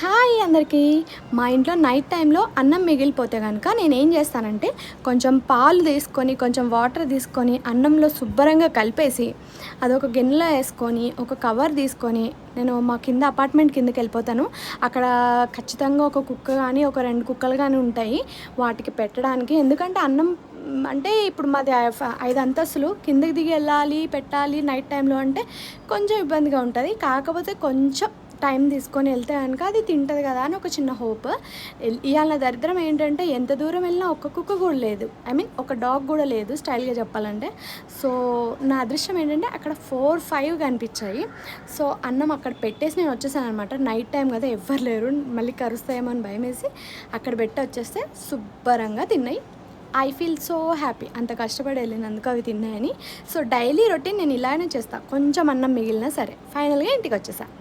Hi అందరికీ. మా ఇంట్లో నైట్ టైంలో అన్నం మిగిలిపోతే కనుక నేనేం చేస్తానంటే కొంచెం పాలు తీసుకొని కొంచెం వాటర్ తీసుకొని అన్నంలో శుభ్రంగా కలిపేసి అదొక గిన్నెలో వేసుకొని ఒక కవర్ తీసుకొని నేను మా కింద అపార్ట్మెంట్ కిందకి వెళ్ళిపోతాను. అక్కడ ఖచ్చితంగా ఒక కుక్క కానీ ఒక 2 కుక్కలు కానీ ఉంటాయి వాటికి పెట్టడానికి. ఎందుకంటే అన్నం అంటే ఇప్పుడు మాది 5 అంతస్తులు, కిందకి దిగి వెళ్ళాలి పెట్టాలి నైట్ టైంలో అంటే కొంచెం ఇబ్బందిగా ఉంటుంది. కాకపోతే కొంచెం టైం తీసుకొని వెళ్తే కనుక అది తింటుంది కదా అని ఒక చిన్న హోప్. ఇవాళ దరిద్రం ఏంటంటే ఎంత దూరం వెళ్ళినా ఒక్క కుక్క కూడా లేదు, ఐ మీన్ ఒక డాగ్ కూడా లేదు స్టైల్గా చెప్పాలంటే. సో నా అదృష్టం ఏంటంటే అక్కడ 4, 5 కనిపించాయి. సో అన్నం అక్కడ పెట్టేసి నేను వచ్చేసాను అనమాట. నైట్ టైం కదా ఎవ్వరు లేరు, మళ్ళీ కరుస్తాయేమో అని భయం వేసి అక్కడ పెట్టి వచ్చేస్తే శుభ్రంగా తిన్నాయి. ఐ ఫీల్ సో హ్యాపీ అంత కష్టపడి వెళ్ళినందుకు అవి తిన్నాయని. సో డైలీ రొటీన్ నేను ఇలానే చేస్తాను, కొంచెం అన్నం మిగిలినా సరే. ఫైనల్గా ఇంటికి వచ్చేసాను.